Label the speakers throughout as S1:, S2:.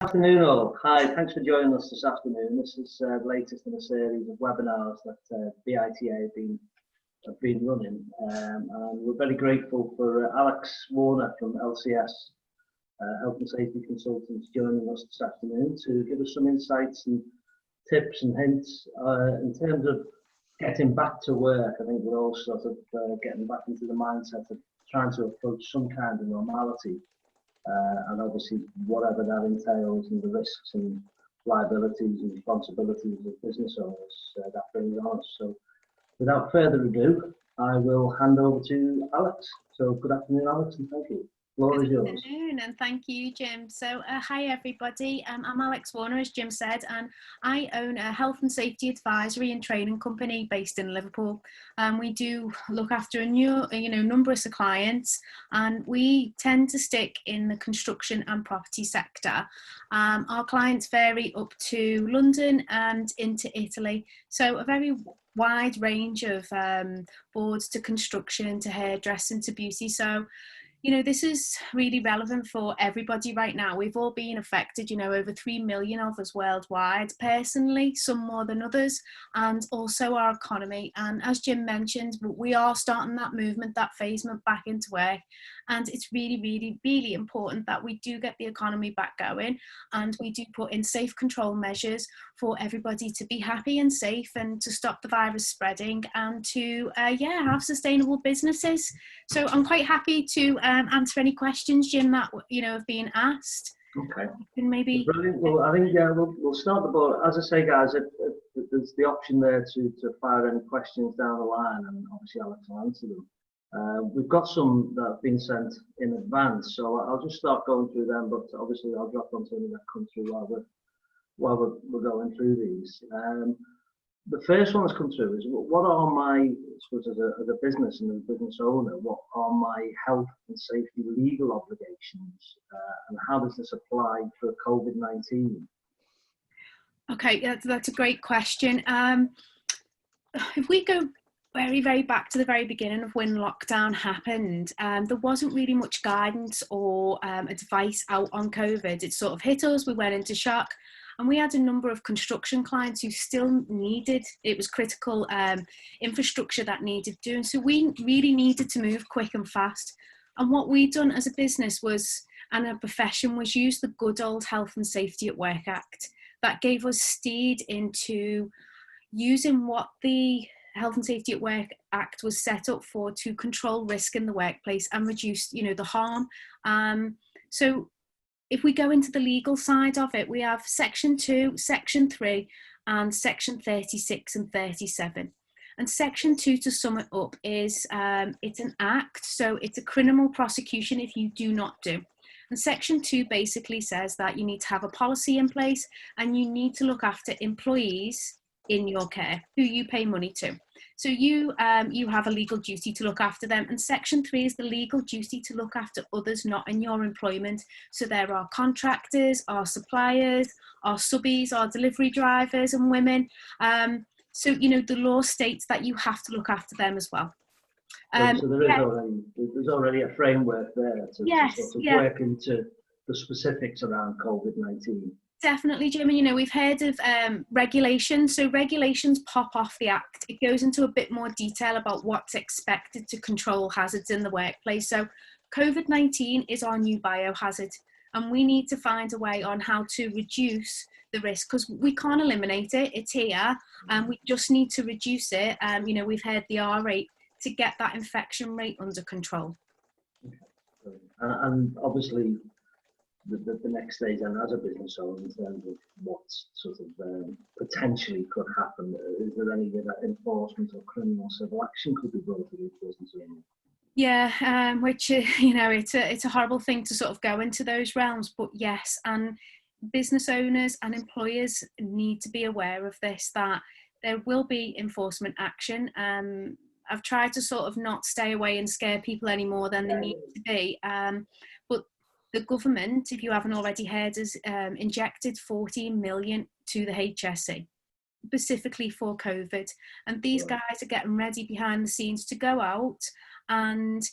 S1: Afternoon all. Hi, thanks for joining us this afternoon. This is the latest in a series of webinars that BITA have been running, and we're very grateful for Alex Warner from LCS Health and Safety Consultants joining us this afternoon to give us some insights and tips and hints in terms of getting back to work. I think we're all sort of getting back into the mindset of trying to approach some kind of normality. And obviously whatever that entails and the risks and liabilities and responsibilities of business owners that brings on us. So without further ado, I will hand over to Alex. So good afternoon, Alex, and thank you. Floor is yours.
S2: Good afternoon, and thank you, Jim. So hi everybody, I'm Alex Warner, as Jim said, and I own a health and safety advisory and training company based in Liverpool. We do look after a number of clients, and we tend to stick in the construction and property sector. Our clients vary up to London and into Italy, so a very wide range of boards to construction to hairdressing to beauty. So this is really relevant for everybody right now. We've all been affected, over 3 million of us worldwide, personally, some more than others, and also our economy. And as Jim mentioned, we are starting that movement, that phasement back into work. And it's really, really, really important that we do get the economy back going, and we do put in safe control measures for everybody to be happy and safe and to stop the virus spreading and to, have sustainable businesses. So I'm quite happy to answer any questions, Jim, that have been asked.
S1: Okay.
S2: Maybe.
S1: Brilliant. Well, I think we'll start the ball. As I say, guys, if there's the option there to fire any questions down the line, and obviously Alex will answer them. We've got some that have been sent in advance, so I'll just start going through them. But obviously, I'll drop onto any that come through while we're going through these. The first one that's come through is, what are my, I suppose, as a business and a business owner, what are my health and safety legal obligations, and how does this apply for COVID-19?
S2: Okay, that's a great question. If we go very, very back to the very beginning of when lockdown happened, there wasn't really much guidance or advice out on COVID. It sort of hit us, we went into shock. And we had a number of construction clients who still needed, it was critical infrastructure that needed doing. So we really needed to move quick and fast. And what we'd done as a business was, and a profession, was use the good old Health and Safety at Work Act. That gave us steed into using what the Health and Safety at Work Act was set up for, to control risk in the workplace and reduce, the harm. So if we go into the legal side of it, we have Section 2, Section 3, and Section 36 and 37. And Section 2, to sum it up, is it's an act, so it's a criminal prosecution if you do not do. And Section 2 basically says that you need to have a policy in place and you need to look after employees in your care who you pay money to. So you have a legal duty to look after them, and Section 3 is the legal duty to look after others not in your employment. So there are contractors, our suppliers, our subbies, our delivery drivers and women. So the law states that you have to look after them as well.
S1: So there's already a framework there to sort of work into the specifics around COVID-19.
S2: Definitely, Jim. And we've heard of regulations. So regulations pop off the act. It goes into a bit more detail about what's expected to control hazards in the workplace. So COVID-19 is our new biohazard, and we need to find a way on how to reduce the risk, because we can't eliminate it. It's here, and we just need to reduce it. We've heard the R rate to get that infection rate under control.
S1: Okay. And obviously, the next stage, and as a business owner, in terms of what sort of potentially could happen, is there any enforcement or criminal civil action could be brought against business owners?
S2: Yeah, which it's a horrible thing to sort of go into those realms, but yes, and business owners and employers need to be aware of this, that there will be enforcement action. I've tried to sort of not stay away and scare people any more than they need to be, but the government, if you haven't already heard, has injected 14 million to the HSE, specifically for COVID. And these guys are getting ready behind the scenes to go out and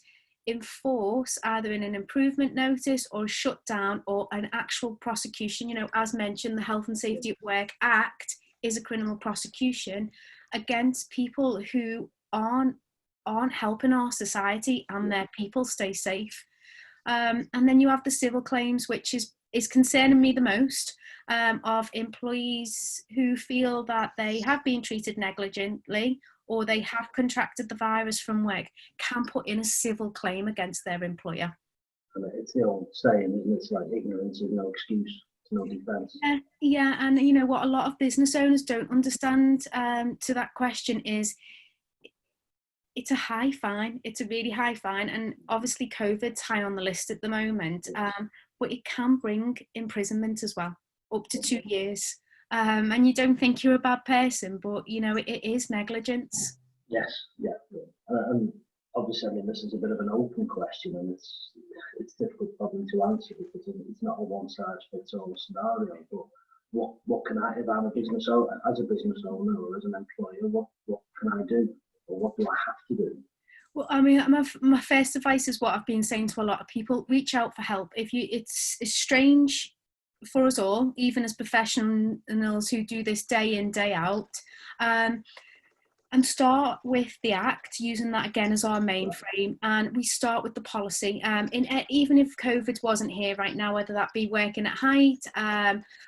S2: enforce either in an improvement notice or a shutdown or an actual prosecution. As mentioned, the Health and Safety at Work Act is a criminal prosecution against people who aren't helping our society and their people stay safe. And then you have the civil claims, which is concerning me the most, of employees who feel that they have been treated negligently or they have contracted the virus from work, can put in a civil claim against their employer.
S1: And it's the old saying, isn't it? It's like ignorance is no excuse, it's no defence.
S2: Yeah, and what a lot of business owners don't understand to that question is, it's a high fine. It's a really high fine, and obviously COVID's high on the list at the moment, but it can bring imprisonment as well, up to 2 years. And you don't think you're a bad person, but it is negligence.
S1: Yes, yeah. And obviously, I mean, this is a bit of an open question, and it's difficult probably to answer because it's not a one-size-fits-all scenario. But what can I, if I'm a business owner, as a business owner or as an employer, what can I do, or what do I have to do?
S2: Well, I mean, my first advice is what I've been saying to a lot of people: reach out for help. It's strange for us all, even as professionals who do this day in, day out, and start with the Act, using that again as our mainframe, and we start with the policy. Even if COVID wasn't here right now, whether that be working at height,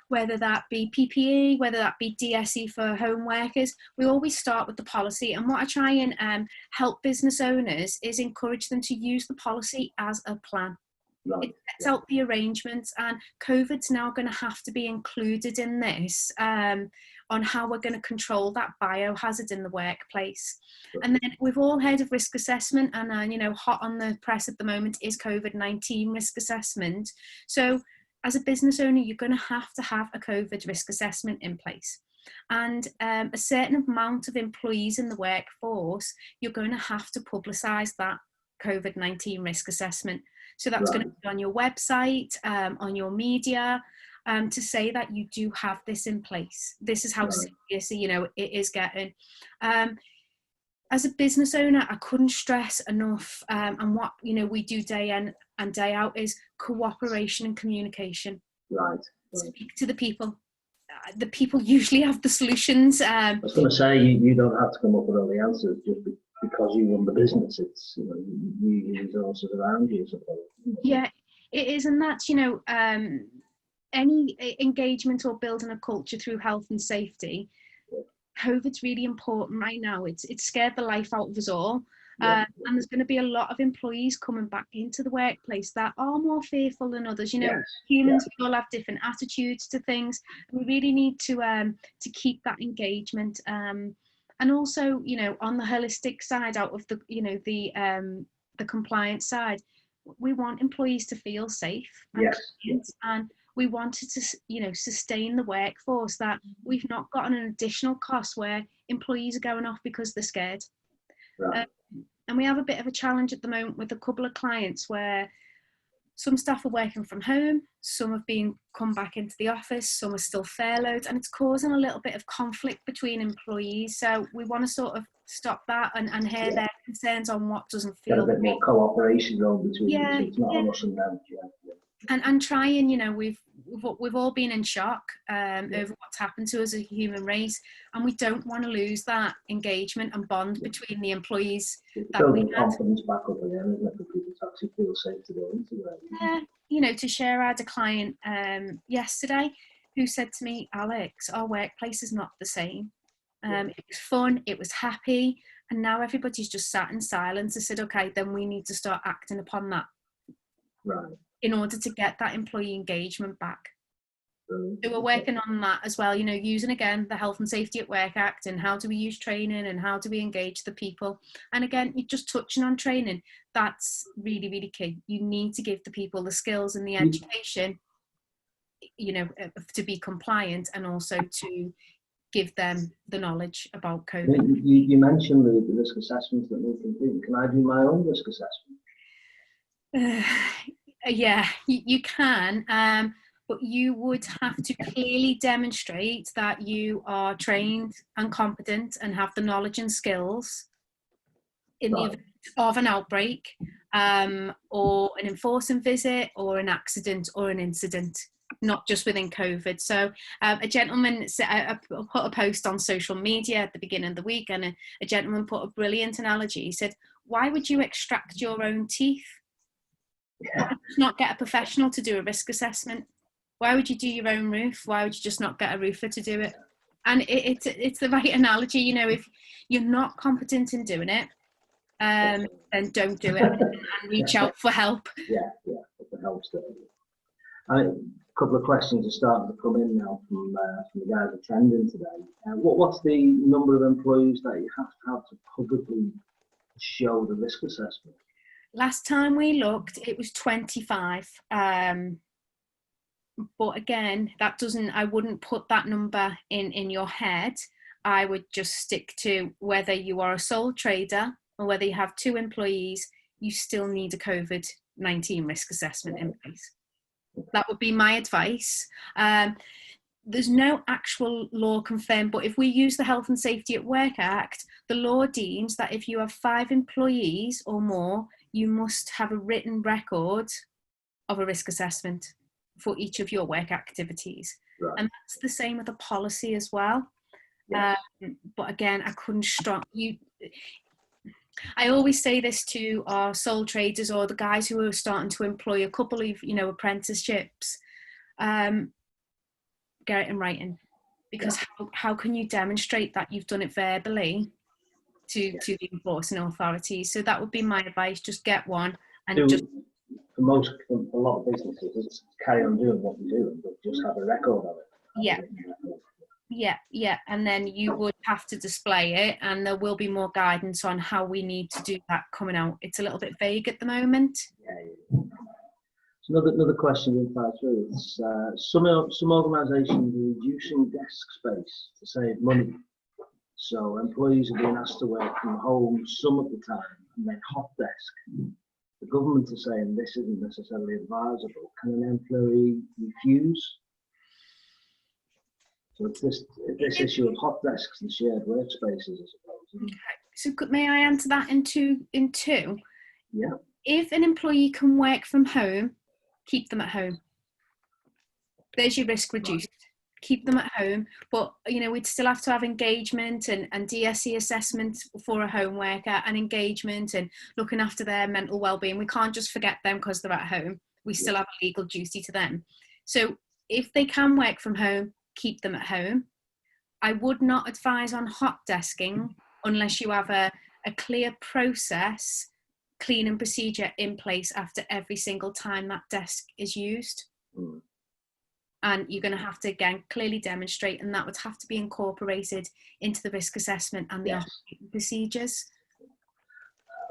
S2: whether that be PPE, whether that be DSE for home workers, we always start with the policy. And what I try and help business owners is encourage them to use the policy as a plan. It sets out the arrangements, and COVID's now going to have to be included in this, on how we're going to control that biohazard in the workplace. And then we've all heard of risk assessment, and hot on the press at the moment is COVID-19 risk assessment. So as a business owner, you're going to have a COVID risk assessment in place. And a certain amount of employees in the workforce, you're going to have to publicise that COVID-19 risk assessment. So that's going to be on your website, on your media, to say that you do have this in place. This is how serious, it is getting. As a business owner, I couldn't stress enough, and what we do day in and day out is cooperation and communication. Speak to the people. The people usually have the solutions.
S1: I was going to say, you don't have to come up with all the answers just because you run the business. It's you use resources around you, I suppose.
S2: Yeah, it is, and that's any engagement or building a culture through health and safety. COVID's really important right now. It's scared the life out of us all. And there's going to be a lot of employees coming back into the workplace that are more fearful than others. Humans, we all have different attitudes to things. We really need to keep that engagement. And also, on the holistic side, out of the the compliance side, we want employees to feel safe and we wanted to sustain the workforce, that we've not got an additional cost where employees are going off because they're scared. And we have a bit of a challenge at the moment with a couple of clients where some staff are working from home, some have come back into the office, some are still furloughed, and it's causing a little bit of conflict between employees. So we want to sort of stop that and hear their concerns on what doesn't feel.
S1: Get a bit more cooperation going between the two. It's not on us and them.
S2: And trying, we've all been in shock over what's happened to us as a human race, and we don't want to lose that engagement and bond between the employees.
S1: Building confidence back up again, isn't it, for people to actually feel safe to go into it.
S2: To share, I had a client yesterday who said to me, Alex, our workplace is not the same. It was fun, it was happy, and now everybody's just sat in silence. I said, okay, then we need to start acting upon that. In order to get that employee engagement back. So we're working on that as well, using again the Health and Safety at Work Act, and how do we use training and how do we engage the people. And again, you're just touching on training. That's really, really key. You need to give the people the skills and the education, to be compliant, and also to give them the knowledge about COVID.
S1: You mentioned the risk assessments that we can do. Can I do my own risk assessment?
S2: Yeah, you can, but you would have to clearly demonstrate that you are trained and competent and have the knowledge and skills in the event of an outbreak. or an enforcement visit, or an accident, or an incident, not just within COVID. So a gentleman, I put a post on social media at the beginning of the week, and a gentleman put a brilliant analogy. He said, why would you extract your own teeth? Why would you not get a professional to do a risk assessment? Why would you do your own roof? Why would you just not get a roofer to do it? And it's the right analogy. You know, if you're not competent in doing it, then don't do it, and reach out for help.
S1: Yeah, it helps. A couple of questions are starting to come in now from the guys attending today. What's the number of employees that you have to publicly show the risk assessment?
S2: Last time we looked, it was 25. But again, that doesn't, I wouldn't put that number in your head. I would just stick to whether you are a sole trader or whether you have 2 employees, you still need a COVID-19 risk assessment in place. That would be my advice. There's no actual law confirmed, but if we use the Health and Safety at Work Act, the law deems that if you have 5 employees or more, you must have a written record of a risk assessment for each of your work activities. Right. And that's the same with a policy as well. Yes. But again, I couldn't strong you. I always say this to our sole traders or the guys who are starting to employ a couple of, apprenticeships. Get it in writing, because how can you demonstrate that you've done it verbally to the enforcing authorities? So that would be my advice. Just get one and
S1: for a lot of businesses, just carry on doing what you're doing, but just have a record of it.
S2: Yeah. And then you would have to display it, and there will be more guidance on how we need to do that coming out. It's a little bit vague at the moment.
S1: Yeah. So another question we fire through is some organisations are reducing desk space to save money. So employees are being asked to work from home some of the time and then hot desk. The government is saying this isn't necessarily advisable. Can an employee refuse? So it's this issue of hot desks and shared workspaces, I suppose.
S2: Okay. So may I answer that in two?
S1: Yeah.
S2: If an employee can work from home, keep them at home. There's your risk reduced. Right. Keep them at home, but we'd still have to have engagement and DSE assessment for a home worker, and engagement and looking after their mental well-being. We can't just forget them because they're at home. We still have a legal duty to them. So if they can work from home, keep them at home. I would not advise on hot desking unless you have a clear process, cleaning procedure in place after every single time that desk is used. Mm. And you're going to have to, again, clearly demonstrate, and that would have to be incorporated into the risk assessment and the operating procedures.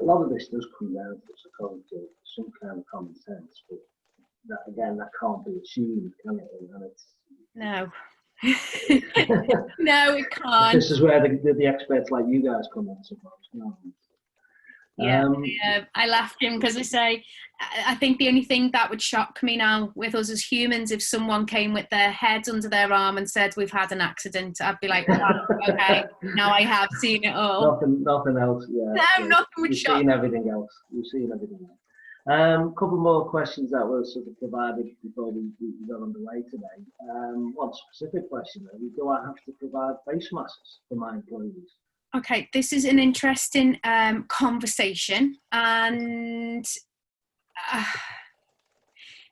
S1: A lot of this does come down to some kind of common sense, but that can't be achieved, can it? And it's...
S2: No. No, it can't.
S1: This is where the experts like you guys come in, I suppose. No.
S2: Yeah, I laughed him because I think the only thing that would shock me now with us as humans, if someone came with their head under their arm and said, we've had an accident, I'd be like, oh, okay, now I have seen it all.
S1: Nothing else, yeah.
S2: No, nothing would shock me.
S1: You've seen everything else. A couple more questions that were sort of provided before we got underway today. One specific question, really. Do I have to provide face masks for my employees?
S2: Okay, this is an interesting conversation, and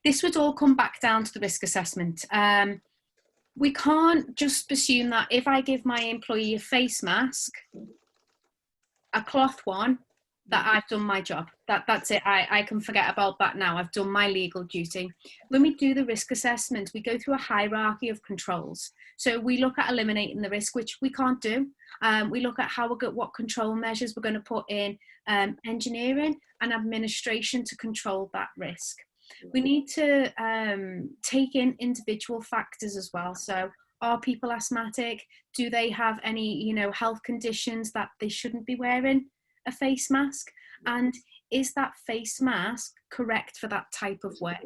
S2: this would all come back down to the risk assessment. We can't just assume that if I give my employee a face mask, a cloth one, that I've done my job. That's it. I can forget about that now. I've done my legal duty. When we do the risk assessment, we go through a hierarchy of controls. So we look at eliminating the risk, which we can't do. We look at what control measures we're going to put in engineering and administration to control that risk. We need to take in individual factors as well. So are people asthmatic? Do they have any, health conditions that they shouldn't be wearing a face mask? And is that face mask correct for that type of work?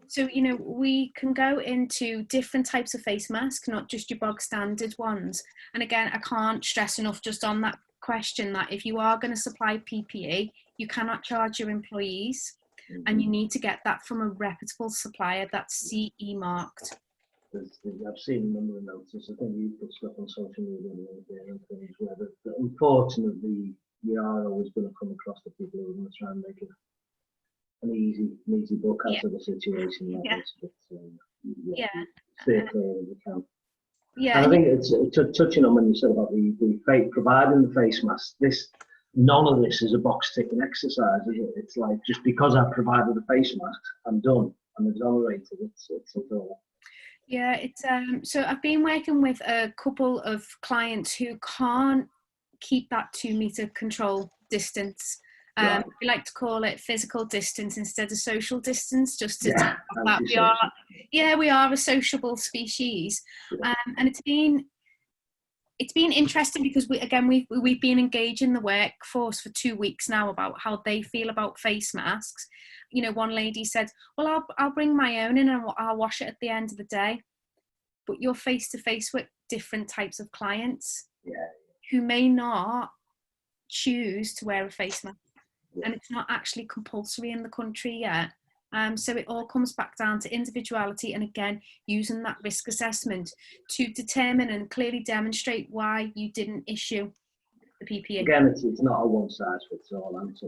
S2: So, we can go into different types of face masks, not just your bog standard ones. And again, I can't stress enough just on that question that if you are going to supply PPE, you cannot charge your employees, and you need to get that from a reputable supplier that's CE marked.
S1: I've seen a number of notices. I think you put stuff on social media and LinkedIn and things where that unfortunately you are always going to come across the people who are going to try and make it an easy book out of the situation like this. But stay clear if you can.
S2: Yeah,
S1: and I think it's touching on when you said about the providing the face mask. None of this is a box ticking exercise, is it? It's like, just because I've provided a face mask, I'm done. I'm exonerated. It's all.
S2: Yeah, it's so I've been working with a couple of clients who can't keep that 2-meter control distance.
S1: Right.
S2: We like to call it physical distance instead of social distance, just to
S1: Yeah,
S2: that we are a sociable species. And it's been interesting because we've been engaging the workforce for 2 weeks now about how they feel about face masks. You know, one lady said, well, I'll bring my own in and I'll wash it at the end of the day. But you're face to face with different types of clients who may not choose to wear a face mask. And it's not actually compulsory in the country yet. So it all comes back down to individuality, and again, using that risk assessment to determine and clearly demonstrate why you didn't issue the PPE.
S1: Again, it's not a one size fits all answer.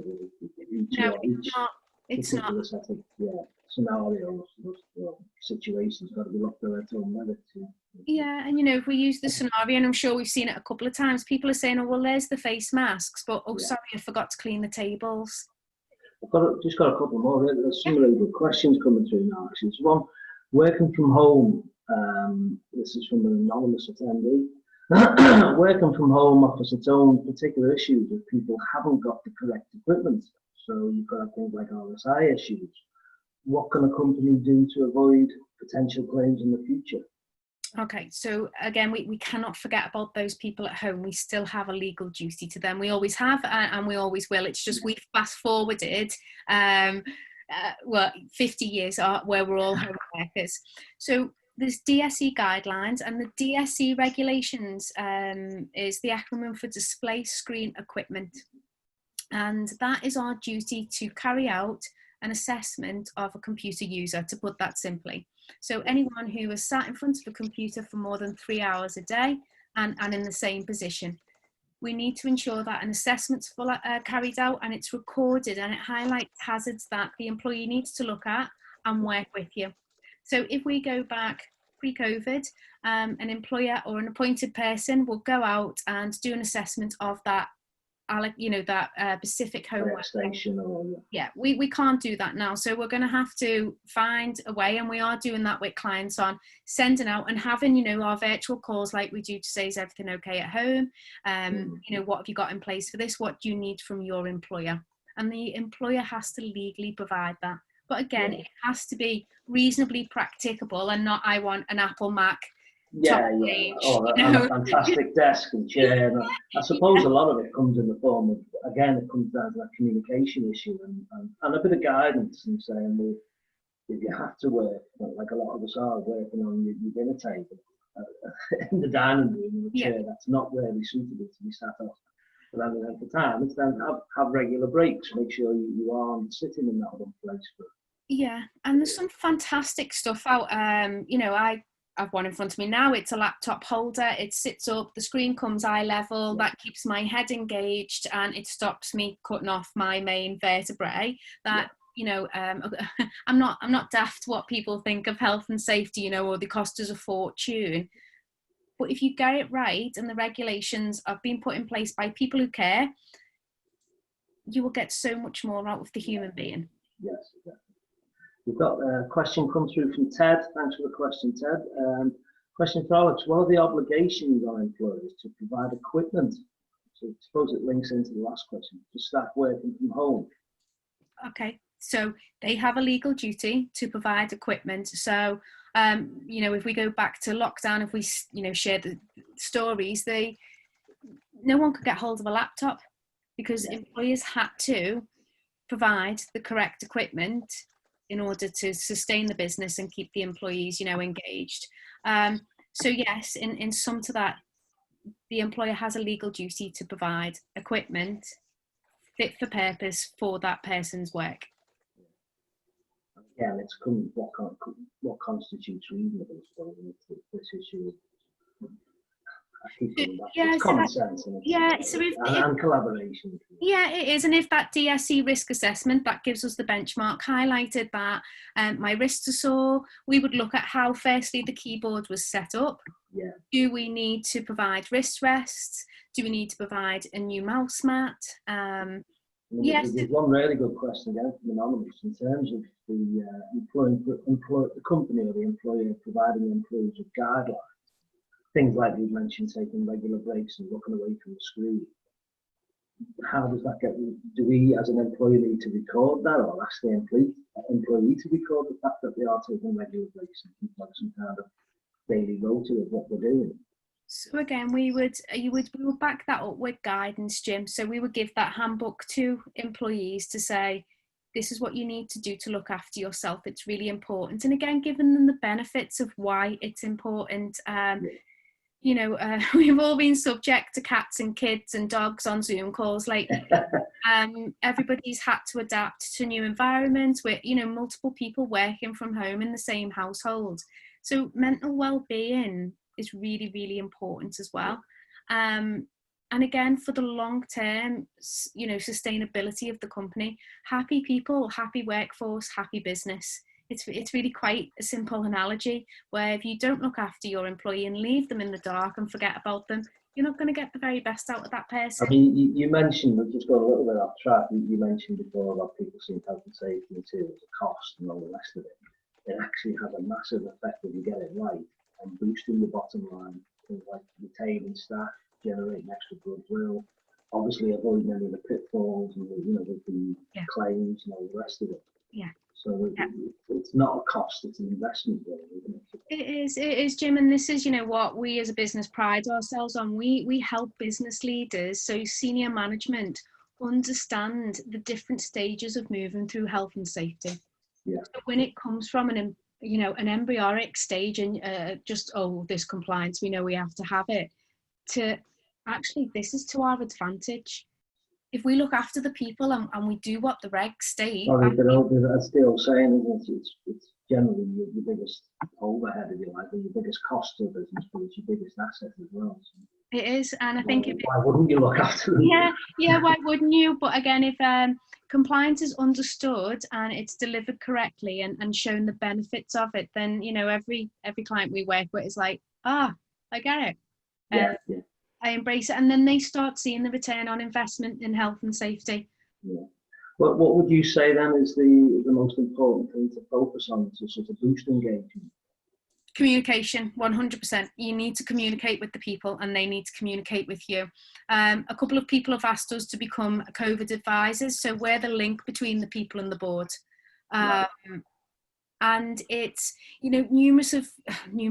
S2: It's not.
S1: Set of scenarios, situations got to be looked at their own merit.
S2: Yeah, and if we use the scenario, and I'm sure we've seen it a couple of times, people are saying, oh, well, there's the face masks, but sorry, I forgot to clean the tables.
S1: I've just got a couple more. There's some really good questions coming through now. Actually, there's one, working from home. This is from an anonymous attendee. Working from home offers its own particular issues if people haven't got the correct equipment. So you've got things like RSI issues. What can a company do to avoid potential claims in the future?
S2: Okay, so again, we cannot forget about those people at home. We still have a legal duty to them. We always have, and we always will. It's just we've fast forwarded 50 years where we're all home workers. So there's DSE guidelines, and the DSE regulations is the acronym for display screen equipment. And that is our duty to carry out an assessment of a computer user, to put that simply. So anyone who is sat in front of a computer for more than 3 hours a day and in the same position, we need to ensure that an assessment's carried out and it's recorded, and it highlights hazards that the employee needs to look at and work with you. So if we go back pre-COVID, an employer or an appointed person will go out and do an assessment of that specific homework. We can't do that now. So we're going to have to find a way, and we are doing that with clients, on sending out and having, our virtual calls like we do to say, is everything okay at home? What have you got in place for this? What do you need from your employer? And the employer has to legally provide that. But again, it has to be reasonably practicable, and not, I want an Apple Mac.
S1: A fantastic desk and chair. And I suppose a lot of it comes in the form of, again, it comes down to that communication issue and a bit of guidance, and saying, well, if you have to work, like a lot of us are, working on your dinner table in the dining room in a chair that's not really suitable to be sat on for any length of time, it's then have regular breaks. Make sure you aren't sitting in that one place.
S2: Yeah, and there's some fantastic stuff out. I've one in front of me now. It's a laptop holder. It sits up, the screen comes eye level. That keeps my head engaged, and it stops me cutting off my main vertebrae. That I'm not daft what people think of health and safety, or they cost us a fortune. But if you get it right, and the regulations have been put in place by people who care, you will get so much more out of the human being.
S1: Yes, exactly. We've got a question come through from Ted. Thanks for the question, Ted. Question for Alex: what are the obligations on employers to provide equipment? So I suppose it links into the last question, to staff working from home.
S2: Okay, so they have a legal duty to provide equipment. So, if we go back to lockdown, if we, share the stories, no one could get hold of a laptop because employers had to provide the correct equipment in order to sustain the business and keep the employees, engaged. So yes, in sum to that, the employer has a legal duty to provide equipment fit for purpose for that person's work.
S1: Yeah, it's what constitutes reasonable, so this issue. I keep coming back.
S2: Yeah,
S1: It's common sense, and and collaboration.
S2: Yeah, it is. And if that DSC risk assessment, that gives us the benchmark, highlighted that my wrists are sore, we would look at how firstly the keyboard was set up.
S1: Yeah.
S2: Do we need to provide wrist rests? Do we need to provide a new mouse mat? Yes.
S1: There's one really good question again from Anonymous in terms of the the company or the employer providing employees with guidelines. Things like you mentioned, taking regular breaks and looking away from the screen. How does that get? Do we, as an employer, need to record that, or ask the employee to record the fact that they are taking regular breaks and keep like some kind of daily rota of what they're doing?
S2: So again, we would back that up with guidance, Jim. So we would give that handbook to employees to say, this is what you need to do to look after yourself. It's really important. And again, giving them the benefits of why it's important. We've all been subject to cats and kids and dogs on Zoom calls lately. Everybody's had to adapt to new environments with, multiple people working from home in the same household. So mental well-being is really, really important as well. And again, for the long-term, sustainability of the company, happy people, happy workforce, happy business. It's really quite a simple analogy where if you don't look after your employee and leave them in the dark and forget about them, you're not going to get the very best out of that person.
S1: I mean, you mentioned, we've just got a little bit off track, you mentioned before about people seeing health and safety materials, the cost and all the rest of it. It actually has a massive effect if you get it right on boosting the bottom line, things like retaining staff, generating extra goodwill, obviously avoiding any of the pitfalls and with the claims and all the rest of it.
S2: Yeah.
S1: So it's not a cost, it's an investment really, isn't it?
S2: It is, Jim, and this is, what we as a business pride ourselves on. We help business leaders, so senior management, understand the different stages of moving through health and safety.
S1: Yeah.
S2: So when it comes from an embryonic stage and this compliance, we know we have to have it, to actually this is to our advantage. If we look after the people and we do what the regs state.
S1: That's the old saying, isn't it? It's generally your biggest overhead, if you like, or your biggest cost of business, but it's your biggest asset as well. So.
S2: It is, and I think
S1: why wouldn't you look after them?
S2: Yeah, why wouldn't you? But again, if compliance is understood and it's delivered correctly and shown the benefits of it, then every client we work with is like, I get it. I embrace it, and then they start seeing the return on investment in health and safety.
S1: Yeah. What would you say then is the most important thing to focus on to sort of boost engagement?
S2: Communication, 100%. You need to communicate with the people and they need to communicate with you. A couple of people have asked us to become COVID advisors, so we're the link between the people and the board. Right. And it's, numerous of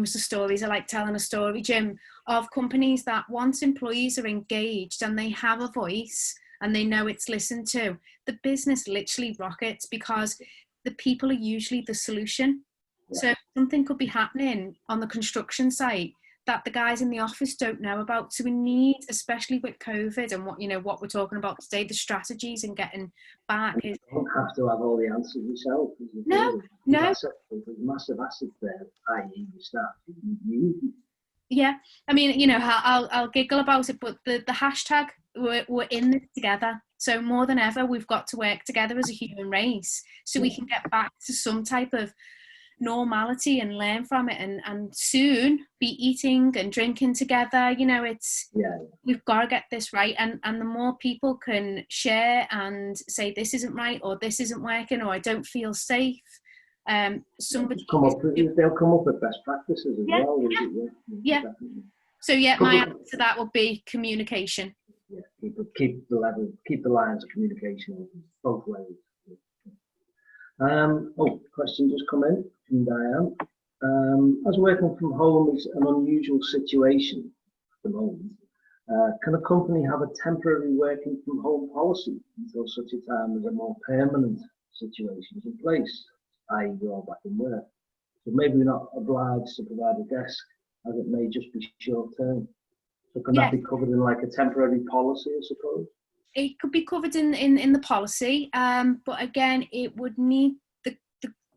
S2: stories. I like telling a story, Jim, of companies that once employees are engaged and they have a voice and they know it's listened to, the business literally rockets because the people are usually the solution. Yeah. So something could be happening on the construction site that the guys in the office don't know about. So we need, especially with COVID and what we're talking about today, the strategies and getting back.
S1: You don't have to have all the answers yourself.
S2: No.
S1: There's massive assets there, i.e. your staff.
S2: Yeah, I mean, I'll giggle about it, but the hashtag, we're in this together. So more than ever, we've got to work together as a human race so we can get back to some type of normality and learn from it and soon be eating and drinking together. We've got to get this right, and the more people can share and say this isn't right or this isn't working or I don't feel safe, somebody
S1: they'll come up with best practices as well.
S2: Yeah. So my answer to that would be communication.
S1: Yeah, keep the lines of communication open both ways. Question just come in from Diane. As working from home is an unusual situation at the moment, can a company have a temporary working from home policy until such a time as a more permanent situation is in place, i.e. we're all back in work? So maybe we're not obliged to provide a desk, as it may just be short term. So can that be covered in like a temporary policy, I suppose?
S2: It could be covered in the policy, but again, it would need the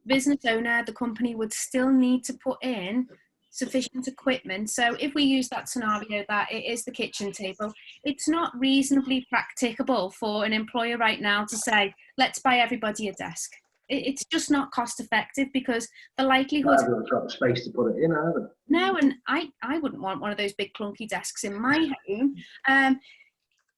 S2: business owner, the company would still need to put in sufficient equipment. So if we use that scenario that it is the kitchen table, it's not reasonably practicable for an employer right now to say, let's buy everybody a desk. It's just not cost effective, because the likelihood...
S1: Everyone's got the space to put it in, either.
S2: No, and I wouldn't want one of those big clunky desks in my home.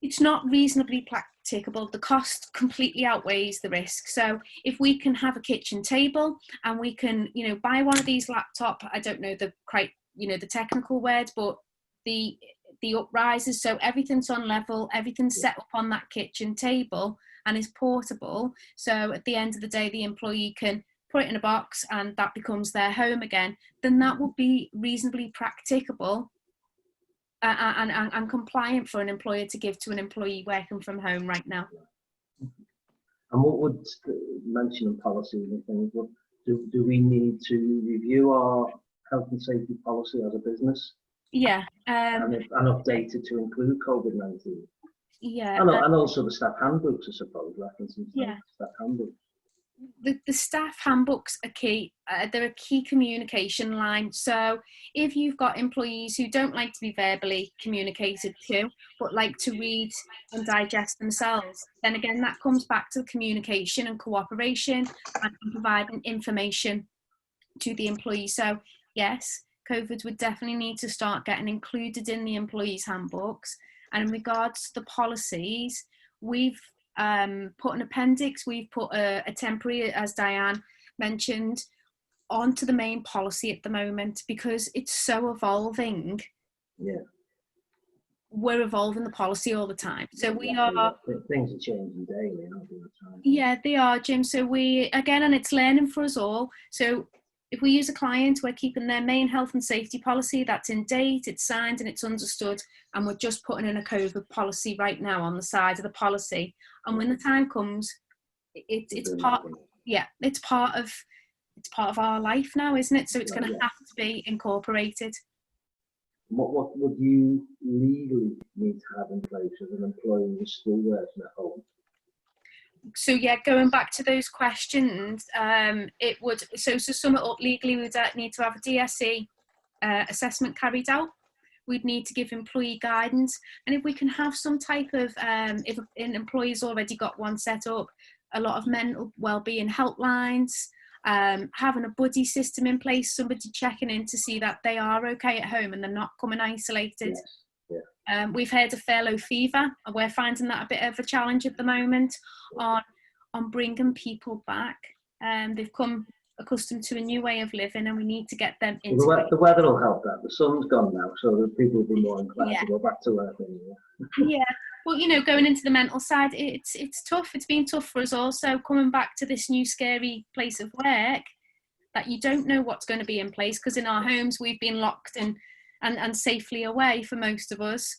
S2: It's not reasonably practicable. The cost completely outweighs the risk. So if we can have a kitchen table and we can, buy one of these laptop, I don't know the technical words, but the uprisers, so everything's on level, everything's set up on that kitchen table and is portable. So at the end of the day, the employee can put it in a box and that becomes their home again. Then that would be reasonably practicable and compliant for an employer to give to an employee working from home right now.
S1: And what would mention of policies and things? Do we need to review our health and safety policy as a business?
S2: Yeah.
S1: And update it to include COVID-19?
S2: Yeah.
S1: And also the staff handbooks, I suppose, referencing staff handbooks.
S2: The staff handbooks are key. They're a key communication line. So if you've got employees who don't like to be verbally communicated to, but like to read and digest themselves, then again, that comes back to communication and cooperation and providing information to the employee. So yes, COVID would definitely need to start getting included in the employees' handbooks. And in regards to the policies, we've put an appendix, we've put a temporary, as Diane mentioned, onto the main policy at the moment, because it's so evolving.
S1: Yeah.
S2: We're evolving the policy all the time. So
S1: things are changing daily, aren't they?
S2: Yeah, they are, Jim. So and it's learning for us all. So if we use a client, we're keeping their main health and safety policy, that's in date, it's signed and it's understood, and we're just putting in a COVID policy right now on the side of the policy. And when the time comes, it's part of our life now, isn't it? So it's going to have to be incorporated.
S1: What would you legally need to have in place as an employee who's still working at home?
S2: So yeah, going back to those questions, it would, so sum it up, legally we'd need to have a DSE assessment carried out. We'd need to give employee guidance, and if we can have some type of, if an employee's already got one set up, a lot of mental wellbeing helplines, having a buddy system in place, somebody checking in to see that they are okay at home and they're not coming isolated.
S1: Yes. Yeah.
S2: We've heard of furlough fever, and we're finding that a bit of a challenge at the moment on bringing people back. They've come accustomed to a new way of living, and we need to get them into
S1: the weather will help that. The sun's gone now, so the people will be more inclined to go back to work.
S2: Yeah, well, going into the mental side, it's tough. It's been tough for us also, coming back to this new scary place of work that you don't know what's going to be in place, because in our homes we've been locked and safely away for most of us.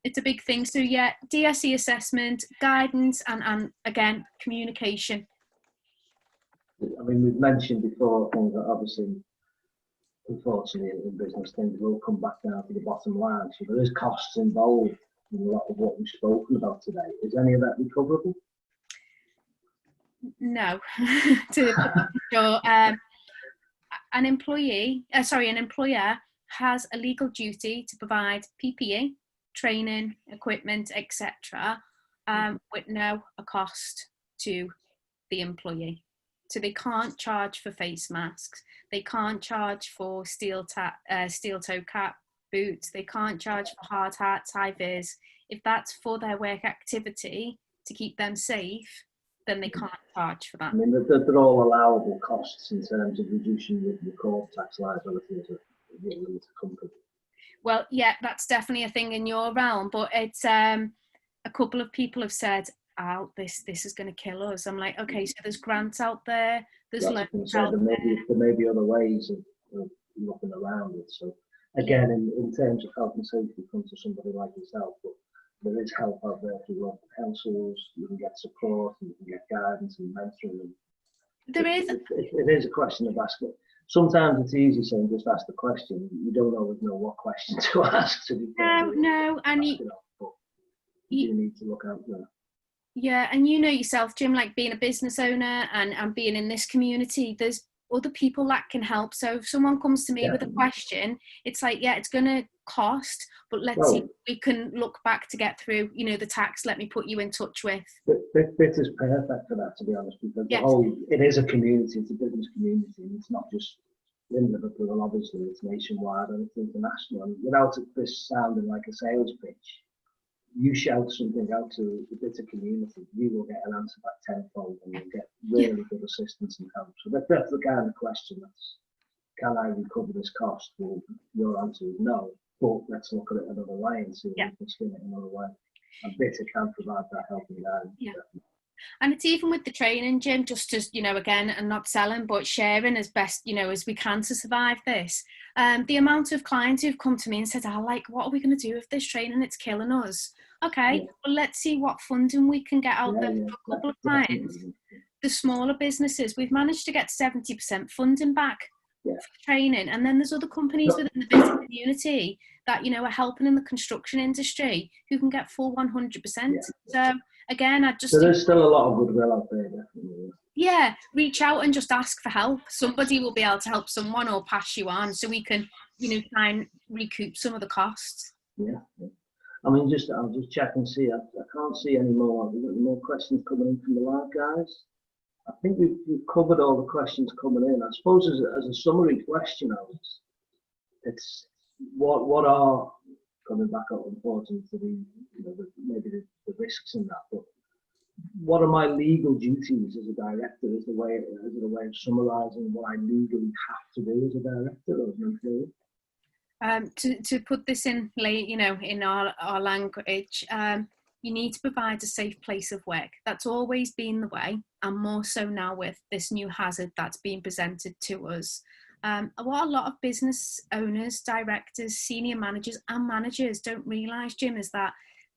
S2: It's a big thing. So yeah, DSE assessment, guidance, and again, communication.
S1: I mean, we've mentioned before things that obviously, unfortunately, in business, things will come back down to the bottom line. So there is costs involved in a lot of what we've spoken about today. Is any of that recoverable?
S2: No, to sure. An employer has a legal duty to provide PPE, training, equipment, etc., with no cost to the employee. So they can't charge for face masks, they can't charge for steel toe cap boots, they can't charge for hard hats, high vis. If that's for their work activity to keep them safe, then they can't charge for that.
S1: I mean, they're all allowable costs in terms of reducing your core tax liability as a limited company.
S2: Well, yeah, that's definitely a thing in your realm, but it's a couple of people have said, "Oh, this is going to kill us." I'm like, okay, so there's grants out there, there's loans out there.
S1: There may be other ways of looking around it. So again, in terms of health and safety, come to somebody like yourself, but there is help out there through local councils. You can get support, and you can get guidance and mentoring.
S2: There is.
S1: It is a question of asking. Sometimes it's easy saying just ask the question. You don't always know what question to ask.
S2: No, and
S1: you do need to look out there.
S2: Yeah, and you know yourself, Jim, like being a business owner and being in this community, there's other people that can help. So if someone comes to me with a question, it's like, yeah, it's going to cost, but let's see if we can look back to get through, you know, the tax. Let me put you in touch with.
S1: Bit is perfect for that, to be honest, because it is a community, it's a business community, and it's not just in Liverpool, obviously, it's nationwide and it's international. And without this sounding like a sales pitch, you shout something out to the bitter community, you will get an answer back tenfold, and you'll get really good assistance and help. So that's the kind of question. That's, can I recover this cost? Well, your answer is no, but let's look at it another way and see if we can spin it another way. And bitter can provide that helping hand.
S2: And it's even with the training, Jim, just as, you know, again, and not selling, but sharing as best, you know, as we can to survive this. The amount of clients who've come to me and said, like, what are we going to do with this training? It's killing us. Okay, well, let's see what funding we can get out there for a couple of clients. The smaller businesses, we've managed to get 70% funding back for training. And then there's other companies within the business community that, you know, are helping in the construction industry who can get full 100%. So again, so
S1: there's still a lot of goodwill out there, definitely.
S2: Yeah, reach out and just ask for help. Somebody will be able to help someone or pass you on, so we can, you know, try and recoup some of the costs.
S1: Yeah. I mean, I'll just check and see. I can't see any more. We've got any more questions coming in from the live guys. I think we've covered all the questions coming in. I suppose as a summary question, Alex, it's what are, coming back up unfortunately to maybe the risks in that, but what are my legal duties as a director? Is it a way of summarising what I legally have to do as a director or as an employee?
S2: To put this in, you know, in our language, you need to provide a safe place of work. That's always been the way, and more so now with this new hazard that's being presented to us. What a lot of business owners, directors, senior managers and managers don't realise, Jim, is that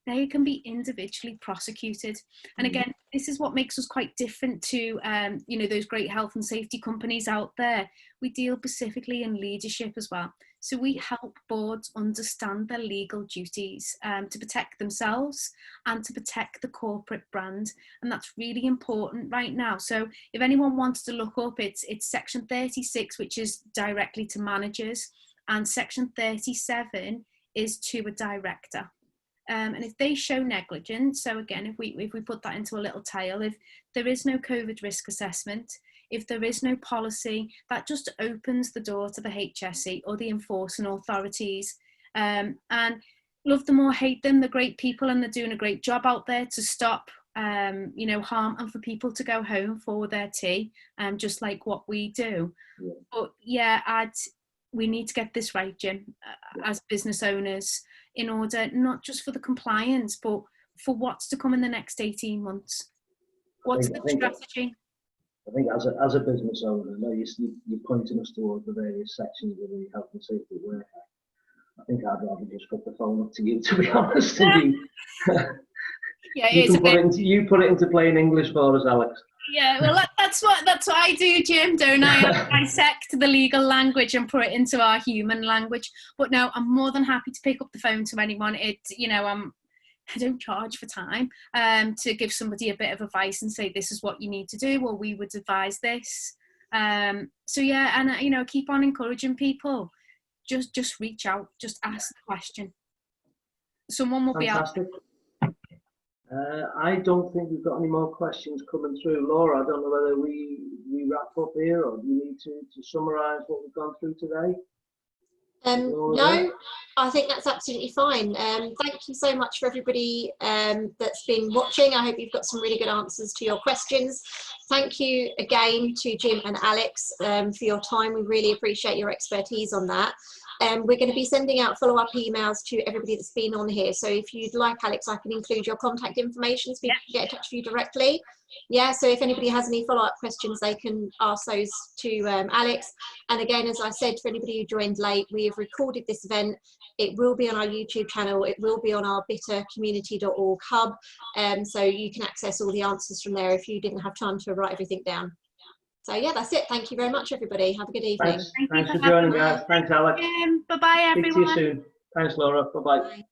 S2: they can be individually prosecuted. And again, this is what makes us quite different to, you know, those great health and safety companies out there. We deal specifically in leadership as well. So we help boards understand their legal duties to protect themselves and to protect the corporate brand. And that's really important right now. So if anyone wants to look up, it's section 36, which is directly to managers, and section 37 is to a director. And if they show negligence, so again, if we put that into a little tale, if there is no COVID risk assessment, if there is no policy, that just opens the door to the HSE or the enforcing authorities. And love them or hate them, they're great people and they're doing a great job out there to stop you know, harm and for people to go home for their tea, just like what we do. But yeah, we need to get this right, Jim, as business owners, in order not just for the compliance, but for what's to come in the next 18 months. What's the strategy?
S1: I think as a business owner, you're pointing us towards the various sections of the health and safety work act. I think I'd rather just put the phone up to you, to be honest. You put it into plain English for us, Alex.
S2: Yeah, well, that's what I do, Jim, don't I? I dissect the legal language and put it into our human language. But no, I'm more than happy to pick up the phone to anyone. You know, I don't charge for time to give somebody a bit of advice and say, this is what you need to do, or we would advise this. So yeah, and you know, keep on encouraging people. Just reach out, just ask the question. Someone will
S1: Fantastic.
S2: Be able to.
S1: I don't think we've got any more questions coming through. Laura, I don't know whether we wrap up here, or do you need to summarise what we've gone through today?
S3: No, I think that's absolutely fine. Thank you so much for everybody that's been watching. I hope you've got some really good answers to your questions. Thank you again to Jim and Alex for your time. We really appreciate your expertise on that. We're going to be sending out follow-up emails to everybody that's been on here. So if you'd like, Alex, I can include your contact information so people can get in touch with you directly. Yeah, so if anybody has any follow-up questions, they can ask those to Alex. And again, as I said, for anybody who joined late, we have recorded this event. It will be on our YouTube channel. It will be on our bittercommunity.org hub. So you can access all the answers from there if you didn't have time to write everything down. So yeah, that's it. Thank you very much, everybody. Have a good evening.
S1: Thanks for joining, guys. Thanks, Alex.
S2: Bye-bye, everyone.
S1: Speak to you soon. Thanks, Laura. Bye-bye.
S3: Bye.